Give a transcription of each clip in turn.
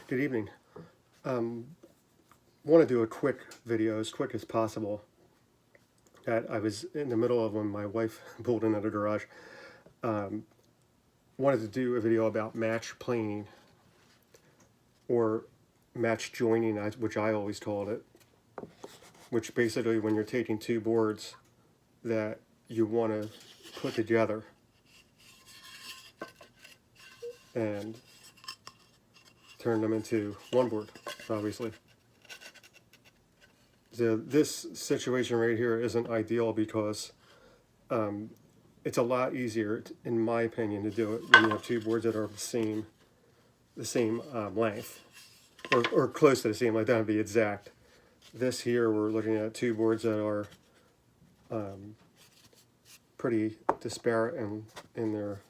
Good evening. Want to do a quick video, as quick as possible. That I was in the middle of when my wife pulled in at the garage. Wanted to do a video about match planing, or match joining, which I always called it. Which basically, when you're taking two boards that you want to put together and turn them into one board, obviously. So this situation right here isn't ideal because it's a lot easier, in my opinion, to do it when you have two boards that are the same length, or close to the same. Like, that would be exact. This here, we're looking at two boards that are pretty disparate in their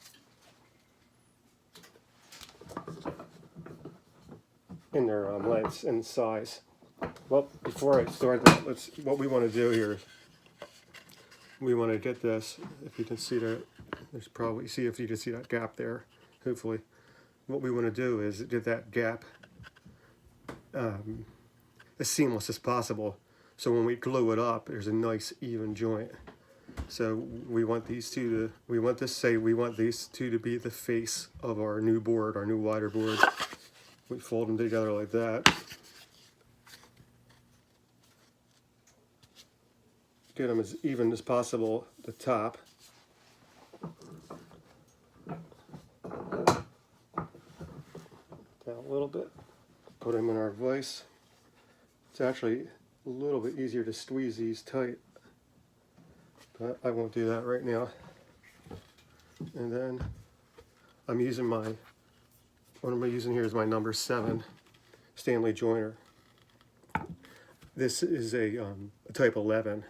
lengths and size. Well, before I start that, what we want to do here is we want to get this, if you can see that, see if you can see that gap there, hopefully. What we want to do is get that gap as seamless as possible, so when we glue it up, there's a nice even joint. So we want these two we want these two to be the face of our new board, our new wider board. We fold them together like that. Get them as even as possible at the top. Down a little bit. Put them in our vise. It's actually a little bit easier to squeeze these tight, but I won't do that right now. And then I'm using what I'm using here is my number 7 Stanley joiner. This is a type 11,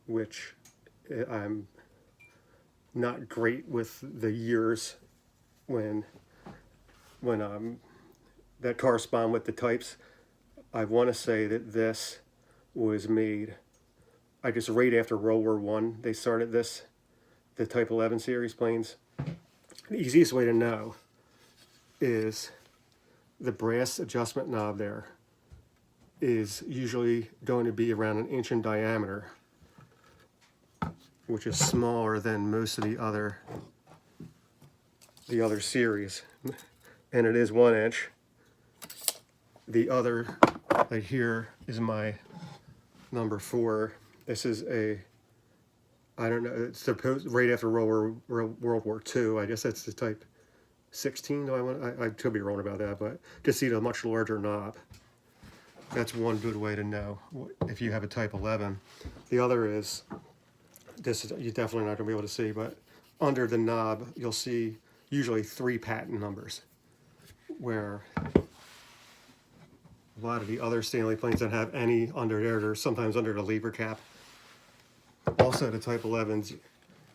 which I'm not great with the years when that correspond with the types. I want to say that this was made, I guess, right after World War I. They started the type 11 series planes. The easiest way to know is the brass adjustment knob there is usually going to be around 1 inch in diameter, which is smaller than most of the other series, and it is 1 inch. The other right here is my number 4. This is I don't know, it's supposed right after World War II. I guess that's the type 16. I could be wrong about that, but just see the much larger knob. That's one good way to know if you have a type 11. The other is, this is, you're definitely not going to be able to see, but under the knob you'll see usually 3 patent numbers, where a lot of the other Stanley planes don't have any under there. They're sometimes under the lever cap. Also, the Type 11s.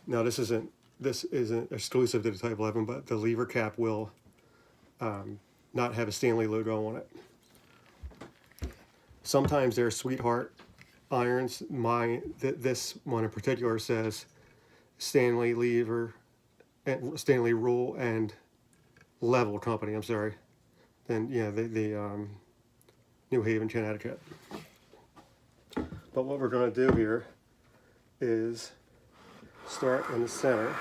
Now, this isn't exclusive to the Type 11, but the lever cap will not have a Stanley logo on it. Sometimes they're sweetheart irons. This one in particular says Stanley lever, Stanley rule and level company. I'm sorry. Then yeah, the New Haven, Connecticut. But what we're going to do here is start in the center,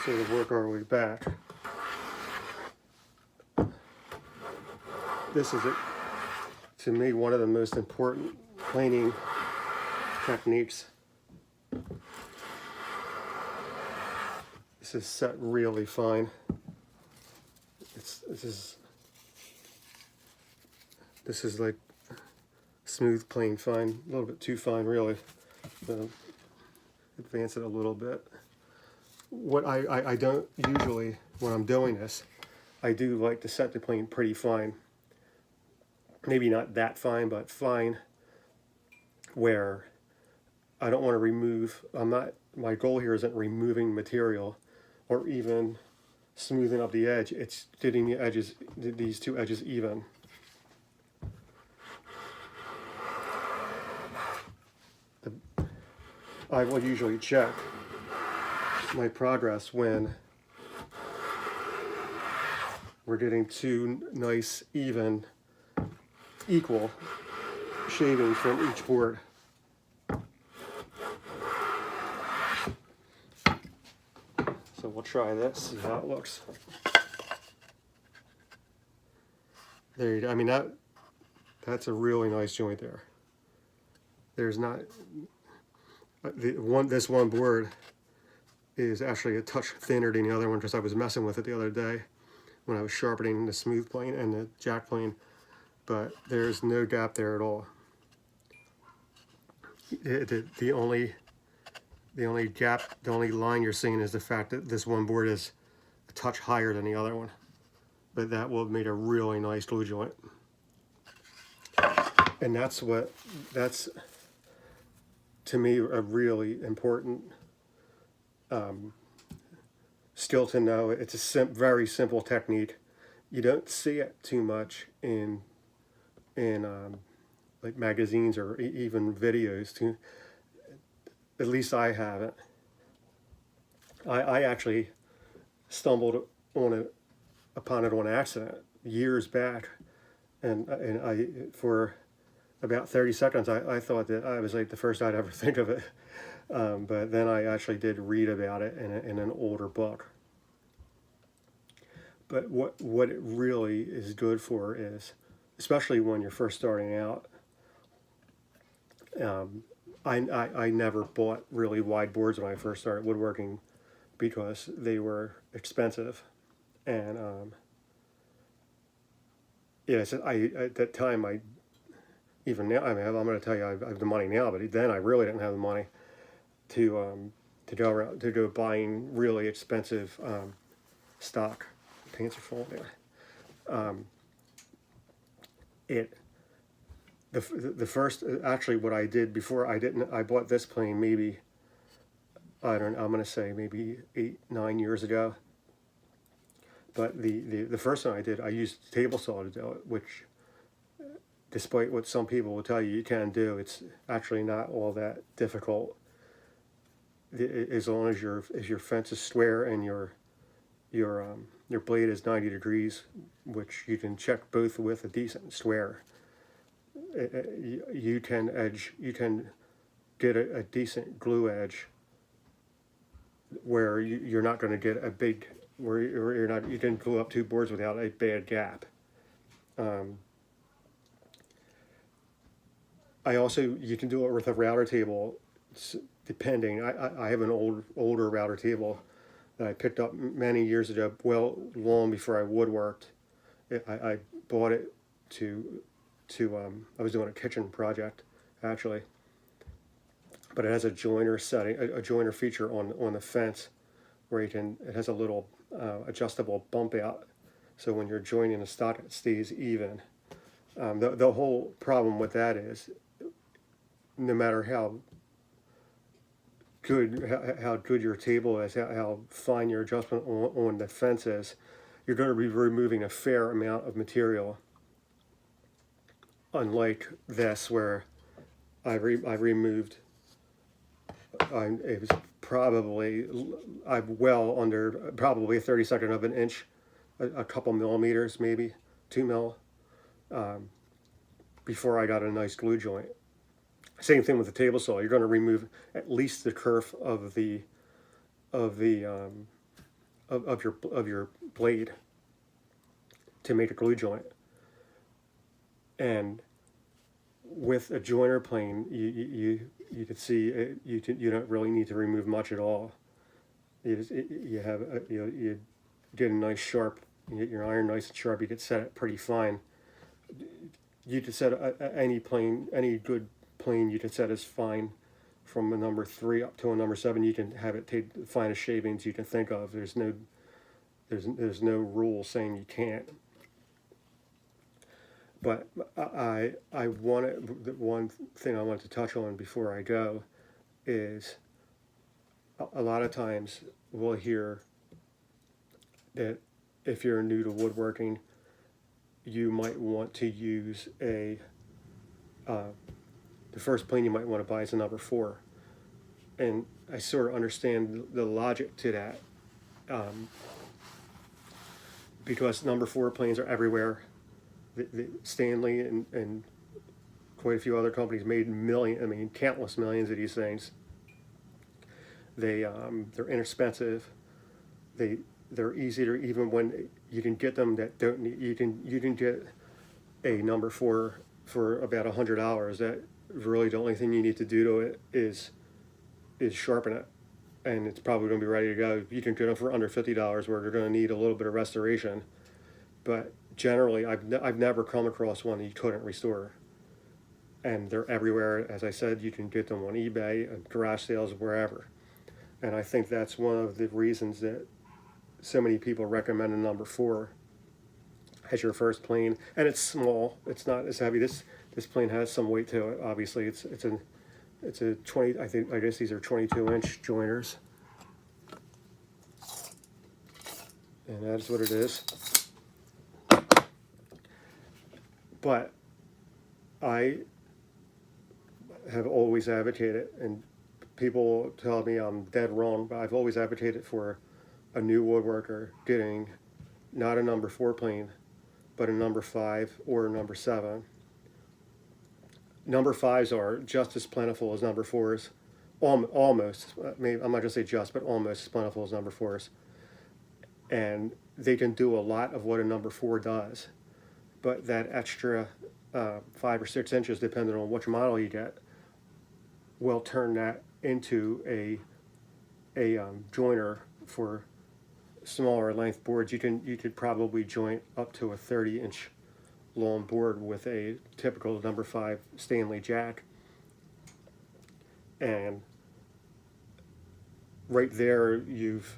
so we'll work our way back. This is, to me, one of the most important planing techniques. This is set really fine. This is like smooth, plain, fine. A little bit too fine, really. Advance it a little bit. What I don't usually, when I'm doing this, I do like to set the plane pretty fine. Maybe not that fine, but fine, where I don't want to remove, my goal here isn't removing material or even smoothing up the edge. It's getting the edges, these two edges even. I will usually check my progress when we're getting two nice, even, equal shavings from each board. So we'll try this, see how it looks. There you go. I mean, that's a really nice joint there. There's not this one board is actually a touch thinner than the other one because I was messing with it the other day when I was sharpening the smooth plane and the jack plane, but there's no gap there at all. The only gap, the only line you're seeing is the fact that this one board is a touch higher than the other one, but that will make a really nice glue joint. And that's to me a really important skill to know. It's a very simple technique. You don't see it too much in like magazines or even videos. At least I haven't. I actually stumbled upon it on accident years back, and I for about 30 seconds I thought that I was like the first I'd ever think of it, but then I actually did read about it in an older book. But what it really is good for is, especially when you're first starting out, I never bought really wide boards when I first started woodworking because they were expensive, and yeah, so at that time even now, I mean, I'm going to tell you I have the money now, but then I really didn't have the money to go buying really expensive stock. Pants are falling down. The first, actually what I did before I bought this plane maybe, I'm going to say maybe 8-9 years ago. But the first one I did, I used table saw to do it, which, despite what some people will tell you can do, it's actually not all that difficult. As long as your fence is square and your blade is 90 degrees, which you can check both with a decent square. You can get a decent glue edge where you're not going to get a big, where you didn't glue up two boards without a bad gap. You can do it with a router table, depending. I have an older router table that I picked up many years ago, well, long before I woodworked. I bought it I was doing a kitchen project, actually. But it has a joiner setting, a joiner feature on the fence, where it has a little adjustable bump out, so when you're joining the stock, it stays even. The whole problem with that is, no matter how good your table is, how fine your adjustment on the fence is, you're going to be removing a fair amount of material. Unlike this, where I removed, it was probably, I'm well under probably a 32nd of an inch, a couple millimeters, maybe 2 mil, before I got a nice glue joint. Same thing with the table saw. You're going to remove at least the kerf of your blade to make a glue joint. And with a joiner plane, you could see you don't really need to remove much at all. You get a nice sharp, you get your iron nice and sharp. You could set it pretty fine. You could set any good plane you can set as fine, from a number 3 up to a number 7. You can have it take the finest shavings you can think of. There's no rule saying you can't. But one thing I want to touch on before I go is, a lot of times we'll hear that if you're new to woodworking, you might want to use the first plane you might want to buy is a number 4. And I sort of understand the logic to that. because number 4 planes are everywhere. The Stanley and quite a few other companies made countless millions of these things. They're inexpensive. They're easy to, even when you can get them that don't need, you can get a number 4 for about $100. That really the only thing you need to do to it is sharpen it, and it's probably going to be ready to go. You can get them for under $50, where they're going to need a little bit of restoration. But generally, I've never come across one that you couldn't restore. And they're everywhere. As I said, you can get them on eBay, garage sales, wherever. And I think that's one of the reasons that so many people recommend a number 4 as your first plane. And it's small. It's not as heavy. This plane has some weight to it. Obviously, it's a 20. I guess these are 22-inch joiners, and that's what it is. But I have always advocated, and people tell me I'm dead wrong, but I've always advocated for a new woodworker getting not a number 4 plane, but a number 5 or a number 7. Number 5s are just as plentiful as number 4s, almost. Maybe, I'm not going to say just, but almost as plentiful as number 4s. And they can do a lot of what a number 4 does, but that extra 5 or 6 inches, depending on which model you get, will turn that into a joiner for smaller length boards. You could probably joint up to a 30-inch long board with a typical number 5 Stanley jack, and right there you've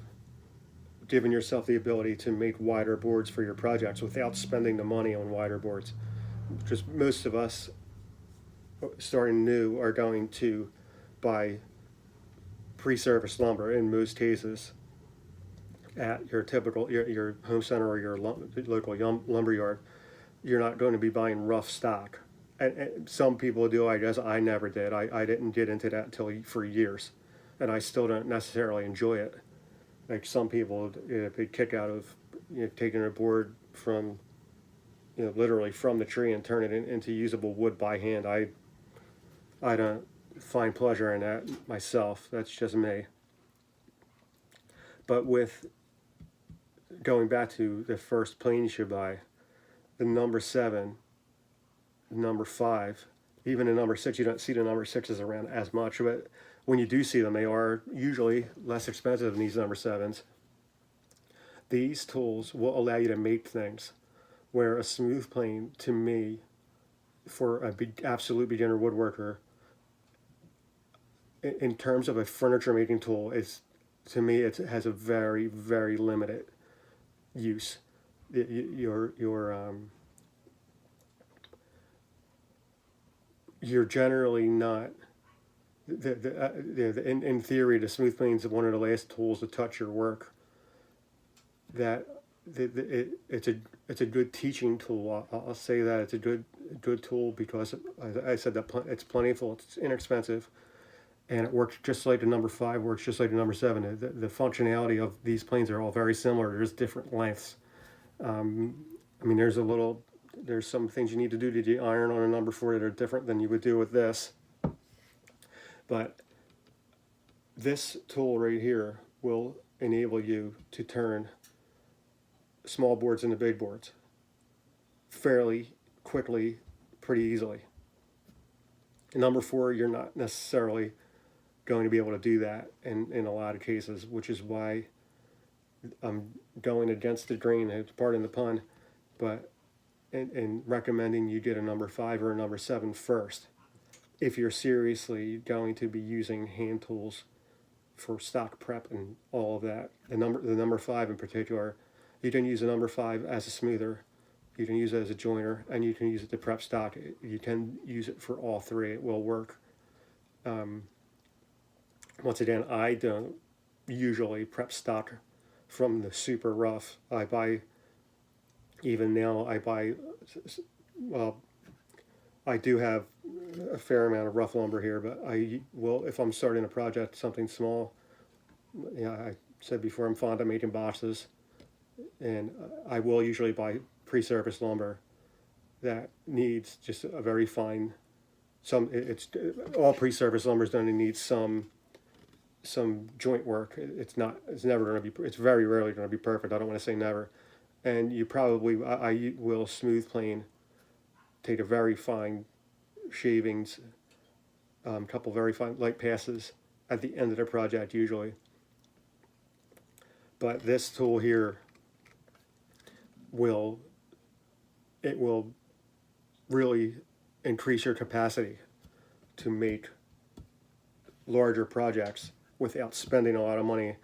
given yourself the ability to make wider boards for your projects without spending the money on wider boards. Because most of us starting new are going to buy pre-service lumber in most cases at your typical your home center or your local lumber yard. You're not going to be buying rough stock, and some people do. I guess I never did. I didn't get into that until for years, and I still don't necessarily enjoy it. Like some people, a big kick out of taking a board from literally from the tree and turn it into usable wood by hand. I don't find pleasure in that myself. That's just me. But with going back to the first plane you should buy, the number 7, number 5, even the number 6, you don't see the number 6s around as much, but when you do see them, they are usually less expensive than these number 7s. These tools will allow you to make things where a smooth plane, to me, for a absolute beginner woodworker, in terms of a furniture making tool, to me it has a very, very limited use. You're generally not in theory, the smooth plane is one of the last tools to touch your work. It's a good teaching tool. I'll say that it's a good tool because I said that it's plentiful, it's inexpensive, and it works just like the number 5 works just like the number 7. The functionality of these planes are all very similar. There's different lengths. There's some things you need to do to the iron on a number 4 that are different than you would do with this. But this tool right here will enable you to turn small boards into big boards fairly quickly, pretty easily. Number 4, you're not necessarily going to be able to do that in a lot of cases, which is why I'm going against the grain, pardon the pun, but in recommending you get a number 5 or a number 7 first if you're seriously going to be using hand tools for stock prep and all of that. The number 5 in particular, you can use a number 5 as a smoother, you can use it as a joiner, and you can use it to prep stock. You can use it for all 3. It will work. Once again, I don't usually prep stock from the super rough. Even now, I do have a fair amount of rough lumber here, but I will, if I'm starting a project, something small, I said before, I'm fond of making boxes. And I will usually buy pre-service lumber that needs just a very fine, it's all pre-service lumber is going to need some joint work. It's never going to be, it's very rarely going to be perfect. I don't want to say never. And you probably, I will smooth plane, take a very fine shavings, couple very fine light passes at the end of the project usually. But this tool here will really increase your capacity to make larger projects without spending a lot of money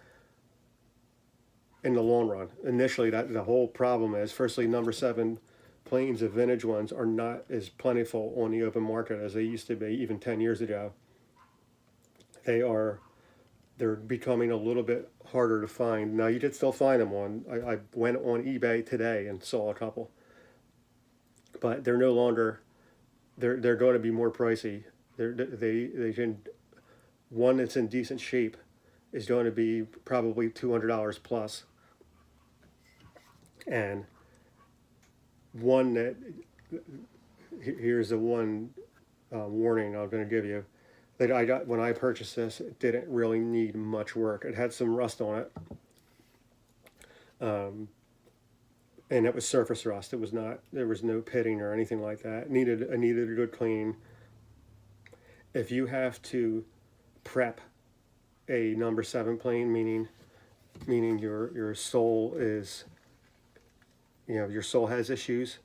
in the long run. Initially, that the whole problem is, firstly, number 7 planes, the vintage ones, are not as plentiful on the open market as they used to be even 10 years ago. They're becoming a little bit harder to find. Now, you can still find them on, I went on eBay today and saw a couple, but they're no longer, they're going to be more pricey. They can, one that's in decent shape is going to be probably $200 plus. And one that, here's the one warning I'm going to give you, that I got when I purchased this. It didn't really need much work. It had some rust on it, and it was surface rust. It was not, there was no pitting or anything like that. It needed a good clean. If you have to prep a number 7 plane, meaning your sole is, your sole has issues.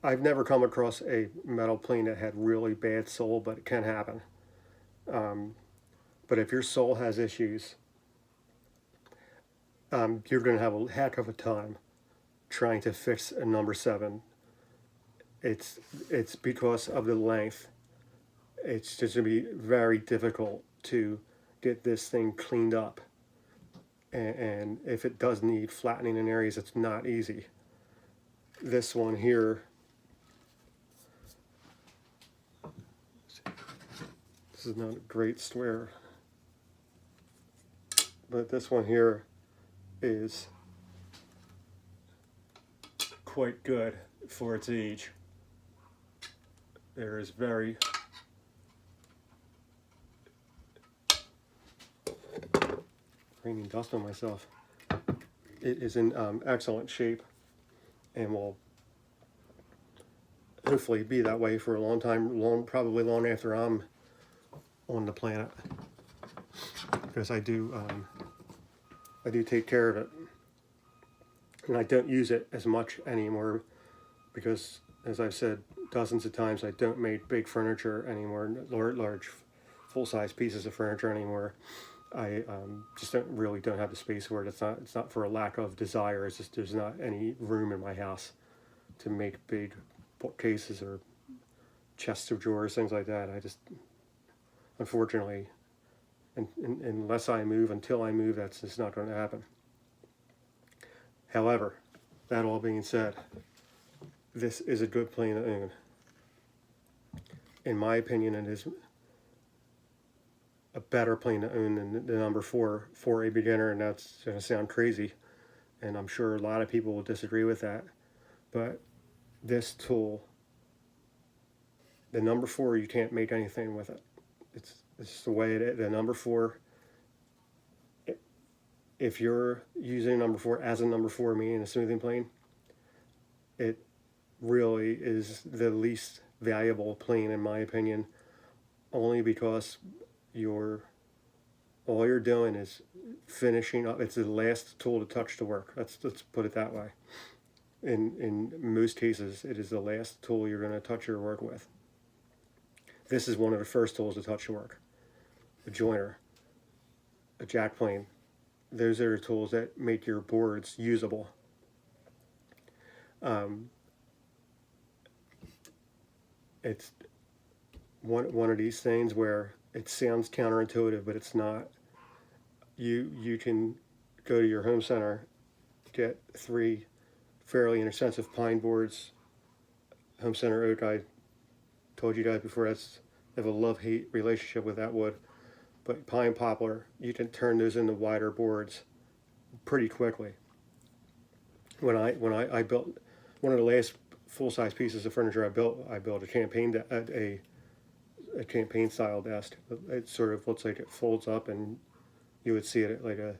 I've never come across a metal plane that had really bad sole, but it can happen. But if your sole has issues, you're going to have a heck of a time trying to fix a number 7. It's because of the length. It's just going to be very difficult to get this thing cleaned up. And if it does need flattening in areas, it's not easy. This one here, this is not a great square, but this one here is quite good for its age. There is very raining dust on myself. It is in excellent shape and will hopefully be that way for a long time, probably long after I'm on the planet, because I do take care of it, and I don't use it as much anymore because, as I've said dozens of times, I don't make big furniture anymore, large full-size pieces of furniture anymore. I just don't have the space for it. It's not for a lack of desire. It's just there's not any room in my house to make big bookcases or chests of drawers, things like that. I just, unfortunately, until I move, that's just not going to happen. However, that all being said, this is a good plane to own. In my opinion, it is a better plane to own than the number 4 for a beginner, and that's going to sound crazy, and I'm sure a lot of people will disagree with that, but this tool, the number 4, you can't make anything with it. It's the way it is. The number 4, if you're using number 4 as a number 4, meaning a smoothing plane, it really is the least valuable plane in my opinion, only because all you're doing is finishing up. It's the last tool to touch to work. Let's put it that way. In most cases, it is the last tool you're going to touch your work with. This is one of the first tools to touch your work. A joiner, a jack plane. Those are the tools that make your boards usable. It's one of these things where it sounds counterintuitive, but it's not. You can go to your home center, get 3 fairly inexpensive pine boards. Home center oak, I told you guys before, I have a love-hate relationship with that wood. But pine poplar, you can turn those into wider boards pretty quickly. When I built one of the last full-size pieces of furniture I built a campaign style desk. It sort of looks like it folds up, and you would see it like a.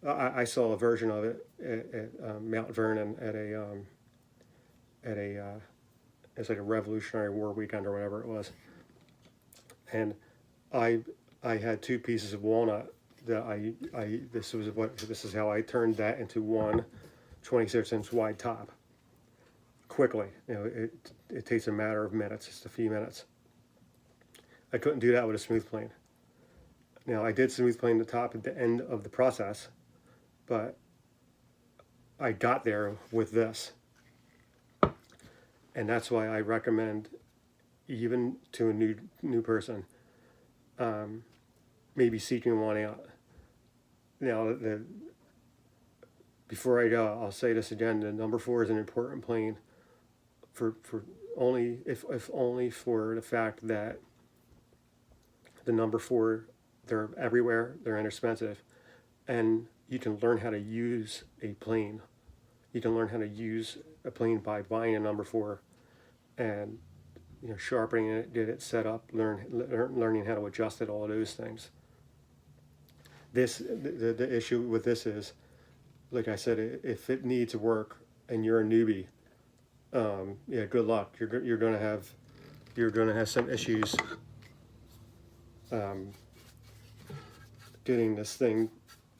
I saw a version of it at Mount Vernon at a it's like a Revolutionary War weekend or whatever it was, and I I had two pieces of walnut that this is how I turned that into one 26-inch wide top quickly. It takes a matter of minutes, just a few minutes. I couldn't do that with a smooth plane. Now I did smooth plane the top at the end of the process, but I got there with this. And that's why I recommend, even to a new person, maybe seeking one out. Now, before I go, I'll say this again: the number 4 is an important plane, for only if only for the fact that the number 4, they're everywhere, they're inexpensive, and you can learn how to use a plane. You can learn how to use a plane by buying a number 4 and sharpening it, get it set up, learning how to adjust it, all of those things. The issue with this is, like I said, if it needs work and you're a newbie, good luck. You're gonna have some issues getting this thing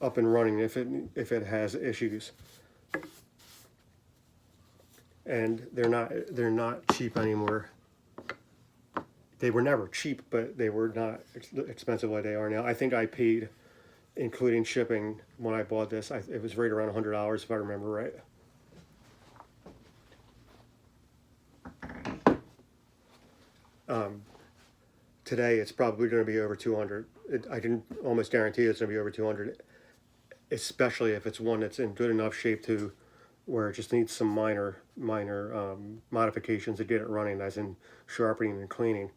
up and running if it has issues. And they're not cheap anymore. They were never cheap, but they were not expensive like they are now. I think I paid, including shipping, when I bought this, it was right around $100 if I remember right. Today it's probably going to be over 200. I can almost guarantee it's going to be over 200, especially if it's one that's in good enough shape to where it just needs some minor modifications to get it running, as in sharpening and cleaning.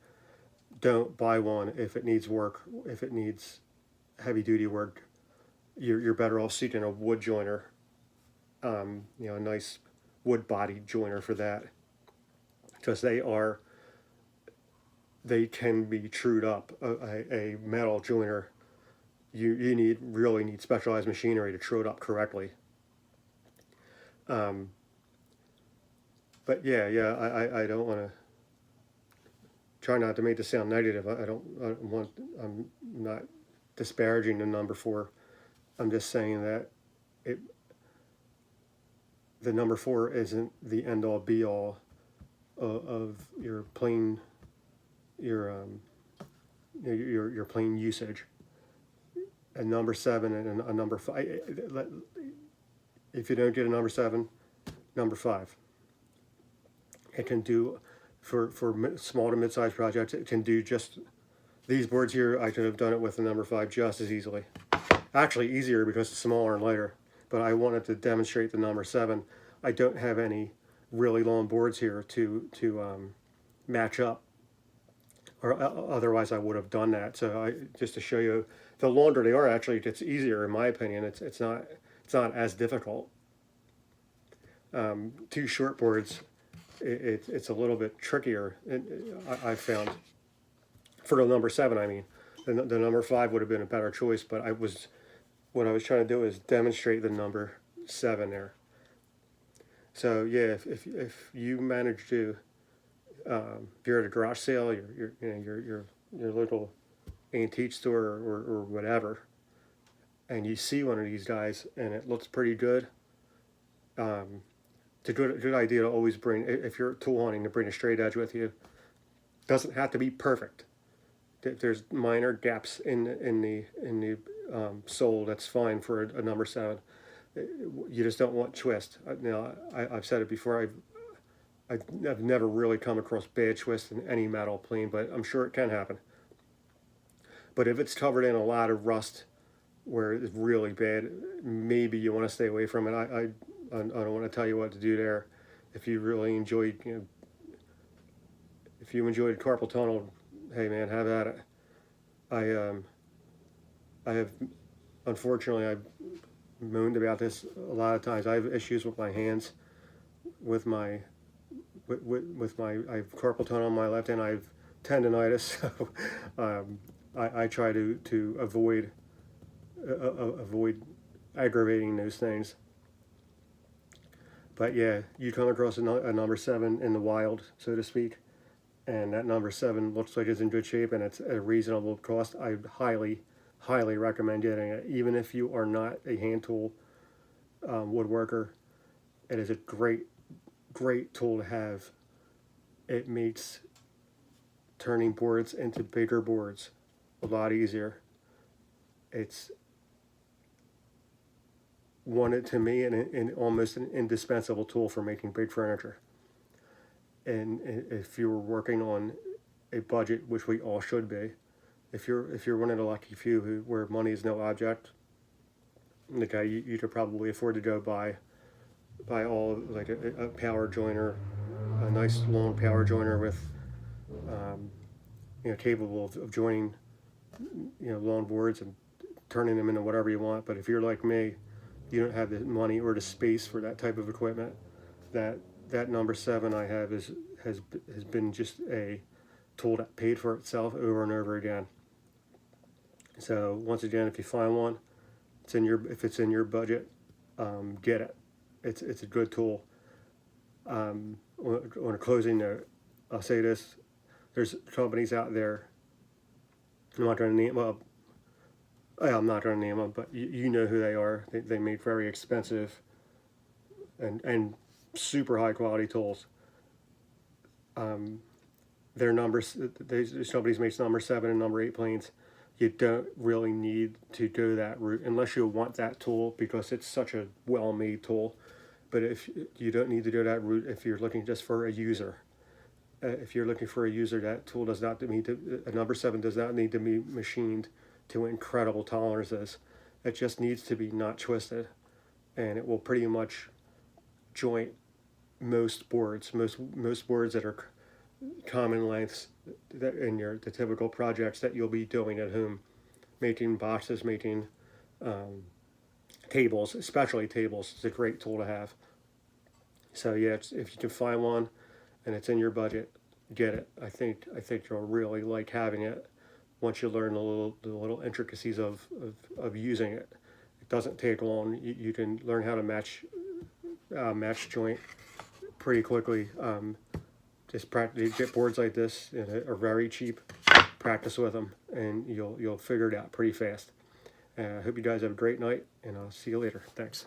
Don't buy one if it needs work. If it needs heavy duty work, you're better off seeking a wood joiner, a nice wood body joiner for that, because they can be trued up. A metal joiner, you really need specialized machinery to true it up correctly. But I don't want to try not to make this sound negative. I'm not disparaging the number 4. I'm just saying that the number 4 isn't the end all be all of your plane, your plane usage. A number 7 and a number 5. If you don't get a number 7, number 5. It can do, for small to mid-sized projects, it can do just these boards here. I could have done it with the number 5 just as easily. Actually easier because it's smaller and lighter. But I wanted to demonstrate the number 7. I don't have any really long boards here to match up, or otherwise I would have done that. So just to show you, the longer they are, actually, it's easier in my opinion. It's not as difficult. 2 short boards, it's a little bit trickier. I found for the number 7. I mean, the number 5 would have been a better choice, but what I was trying to do is demonstrate the number 7 there. So yeah, if you manage to, if you're at a garage sale, your local antique store or whatever, and you see one of these guys and it looks pretty good, it's a good idea to always bring, if you're tool hunting, to bring a straight edge with you. Doesn't have to be perfect. If there's minor gaps in the sole, that's fine for a number 7. You just don't want twist. Now, I've said it before, I've never really come across bad twist in any metal plane, but I'm sure it can happen. But if it's covered in a lot of rust where it's really bad, maybe you want to stay away from it. I don't want to tell you what to do there. If you really enjoyed, if you enjoyed carpal tunnel, hey man, have at it. I have, unfortunately, moaned about this a lot of times. I have issues with my hands, with my I have carpal tunnel on my left hand. I have tendonitis, so I try to avoid aggravating those things. But yeah, you come across a number 7 in the wild, so to speak, and that number 7 looks like it's in good shape and it's at a reasonable cost. I highly recommend getting it, even if you are not a hand tool woodworker. It is a great tool to have. It makes turning boards into bigger boards a lot easier. It's to me an almost an indispensable tool for making big furniture. And if you're working on a budget, which we all should be, if you're one of the lucky few where money is no object, okay, you could probably afford to go buy all like a power joiner, a nice long power joiner with capable of joining long boards and turning them into whatever you want. But if you're like me, you don't have the money or the space for that type of equipment. That number 7 I have has been just a tool that paid for itself over and over again. So once again, if you find one, if it's in your budget, get it. It's a good tool. On a closing note, I'll say this: there's companies out there. I'm not going to name I'm not going to name them, but you know who they are. They make very expensive and super high quality tools. Their numbers, these companies make number 7 and number 8 planes. You don't really need to go that route unless you want that tool because it's such a well-made tool. But if you don't need to go that route, if you're looking just for a user, if you're looking for a user, that tool does not need to. A number 7 does not need to be machined to incredible tolerances. It just needs to be not twisted, and it will pretty much joint most boards. Most boards that are common lengths that in the typical projects that you'll be doing at home, making boxes, making tables, especially tables. It's a great tool to have. So yeah, if you can find one and it's in your budget, get it. I think you'll really like having it once you learn the little intricacies of using it. It doesn't take long. You can learn how to match joint pretty quickly. Just practice. Get boards like this and are very cheap. Practice with them, and you'll figure it out pretty fast. I hope you guys have a great night, and I'll see you later. Thanks.